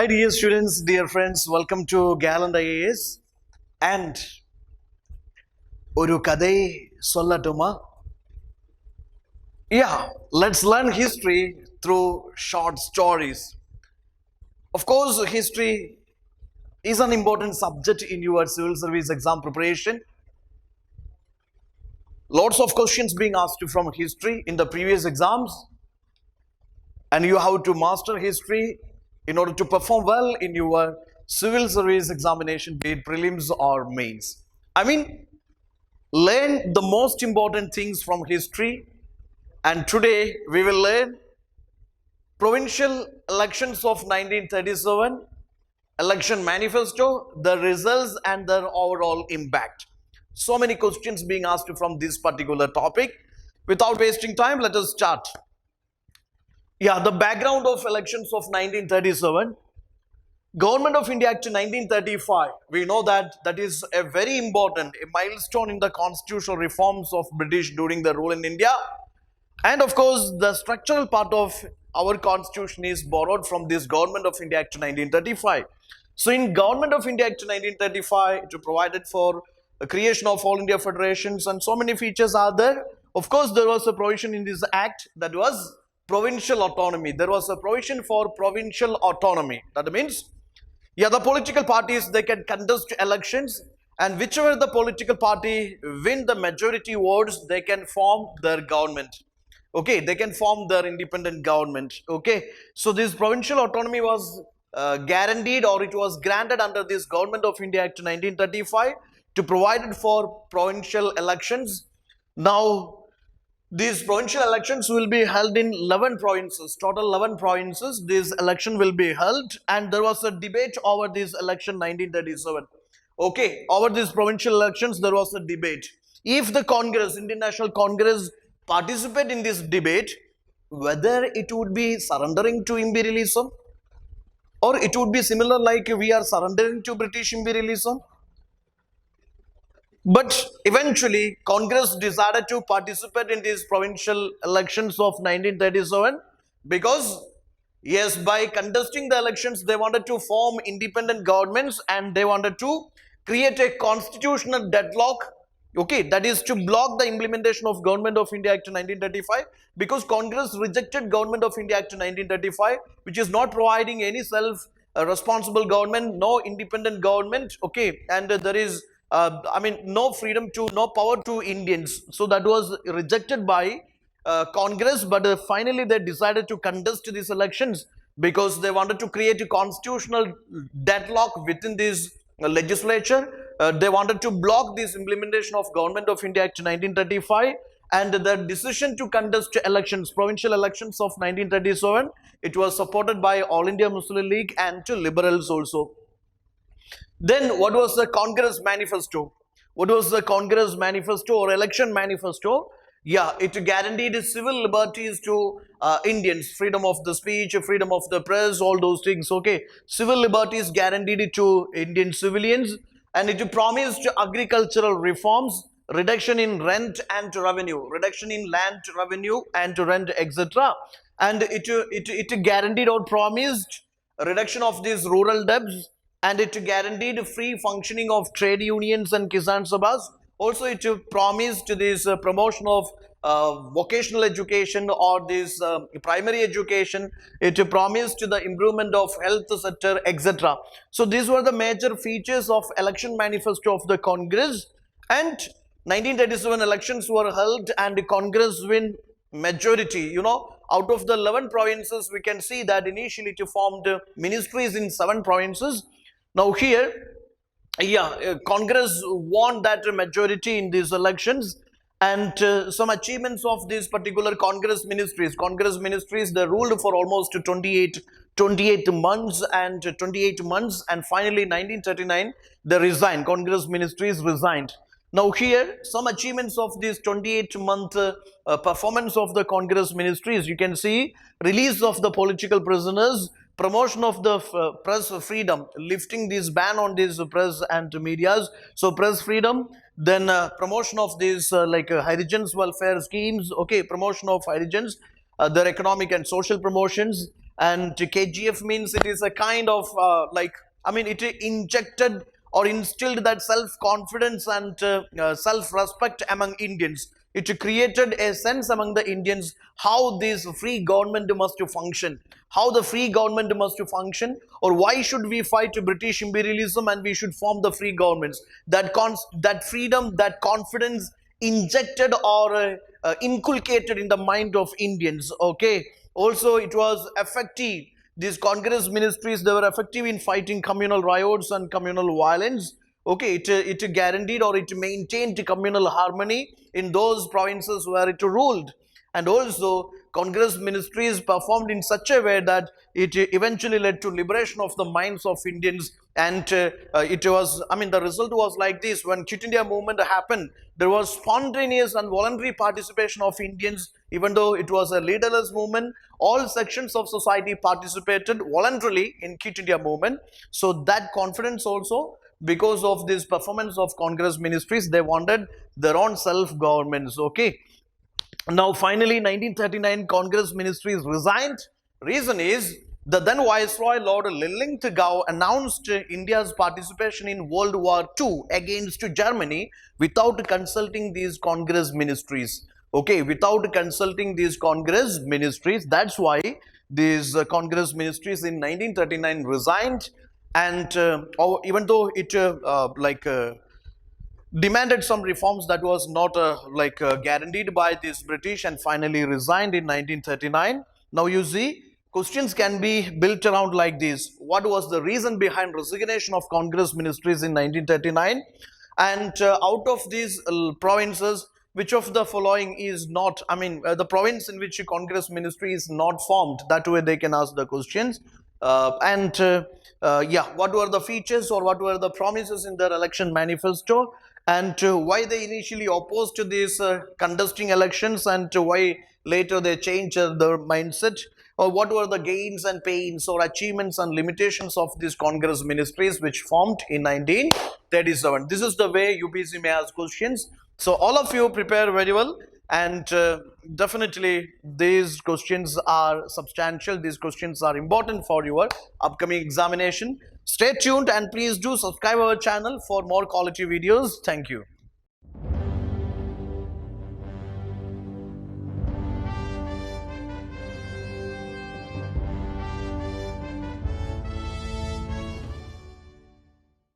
Hi dear students, dear friends, welcome to gallantias and Kadhai Sollattuma. Yeah, let's learn history through short stories. Of course, history is an important subject in your civil service exam preparation. Lots of questions being asked from history in the previous exams, and you have to master history in order to perform well in your civil service examination, be it prelims or mains. Learn the most important things from history, and today we will learn provincial elections of 1937, election manifesto, the results and their overall impact. So many questions being asked from this particular topic. Without wasting time, let us start. Yeah, the background of elections of 1937. Government of India Act 1935. We know that is a very important milestone in the constitutional reforms of British during the rule in India. And of course, the structural part of our constitution is borrowed from this Government of India Act 1935. So in Government of India Act 1935, it provided for the creation of All India Federations, and so many features are there. Of course, there was a provision in this act that was provincial autonomy. There was a provision for provincial autonomy. That means, yeah, the political parties, they can contest elections, and whichever the political party win the majority votes, they can form their government. Okay, they can form their independent government. Okay, so this provincial autonomy was guaranteed, or it was granted under this Government of India Act 1935 to provide for provincial elections. Now, these provincial elections will be held in 11 provinces, total 11 provinces. This election will be held, and there was a debate over this election 1937. Okay, over these provincial elections, there was a debate. If the Congress, International Congress, participate in this debate, whether it would be surrendering to imperialism, or it would be similar like we are surrendering to British imperialism. But eventually, Congress decided to participate in these provincial elections of 1937 because, yes, by contesting the elections, they wanted to form independent governments and they wanted to create a constitutional deadlock. Okay, that is to block the implementation of Government of India Act 1935, because Congress rejected Government of India Act 1935, which is not providing any self-responsible government, no independent government. Okay, and there is no freedom to, no power to Indians. So that was rejected by Congress, but finally they decided to contest these elections because they wanted to create a constitutional deadlock within this legislature. They wanted to block this implementation of Government of India Act 1935, and the decision to contest elections, provincial elections of 1937, it was supported by All India Muslim League and to liberals also. Then what was the Congress manifesto? What was the Congress manifesto or election manifesto? Yeah, it guaranteed civil liberties to Indians, freedom of the speech, freedom of the press, all those things. Okay, civil liberties guaranteed to Indian civilians, and it promised agricultural reforms, reduction in rent and revenue, reduction in land revenue and rent, etc. And it guaranteed or promised a reduction of these rural debts, and it guaranteed free functioning of trade unions and Kisan Sabhas. Also, it promised this promotion of vocational education or this primary education. It promised the improvement of health sector, etc. So these were the major features of election manifesto of the Congress. And 1937 elections were held, and the Congress win majority. You know, out of the 11 provinces, we can see that initially it formed ministries in 7 provinces. Now here, yeah, Congress won that majority in these elections, and some achievements of these particular Congress ministries. Congress ministries, they ruled for almost 28 months, and finally 1939, they resigned. Congress ministries resigned. Now here, some achievements of this 28-month performance of the Congress ministries. You can see release of the political prisoners, promotion of the press freedom, lifting this ban on these press and medias, so press freedom. Then promotion of these hydrogens welfare schemes. Okay, promotion of hydrogens, their economic and social promotions, and KGF means it is a kind of it injected or instilled that self-confidence and self-respect among Indians. It created a sense among the Indians how this free government must function, how the free government must function, or why should we fight British imperialism and we should form the free governments. That freedom, that confidence injected or inculcated in the mind of Indians. Okay. Also, it was effective. These Congress ministries, they were effective in fighting communal riots and communal violence. Okay, it guaranteed or it maintained communal harmony in those provinces where it ruled. And also, Congress ministries performed in such a way that it eventually led to liberation of the minds of Indians. And it was, the result was like this. When Quit India movement happened, there was spontaneous and voluntary participation of Indians. Even though it was a leaderless movement, all sections of society participated voluntarily in Quit India movement. So that confidence also, because of this performance of Congress ministries, they wanted their own self-governments. Okay. Now, finally, 1939, Congress ministries resigned. Reason is the then Viceroy Lord Lillington announced India's participation in World War II against Germany without consulting these Congress ministries. Okay, without consulting these Congress ministries. That's why these Congress ministries in 1939 resigned, and even though it demanded some reforms that was not guaranteed by this British, and finally resigned in 1939. Now you see, questions can be built around like this. What was the reason behind resignation of Congress ministries in 1939? And out of these provinces, which of the following is not, the province in which Congress ministry is not formed? That way they can ask the questions. What were the features or what were the promises in their election manifesto, and why they initially opposed to these contesting elections, and why later they changed their mindset, or what were the gains and pains or achievements and limitations of these Congress ministries which formed in 1937. This is the way UPSC may ask questions. So all of you prepare very well, and definitely these questions are substantial. These questions are important for your upcoming examination. Stay tuned and please do subscribe our channel for more quality videos. Thank you.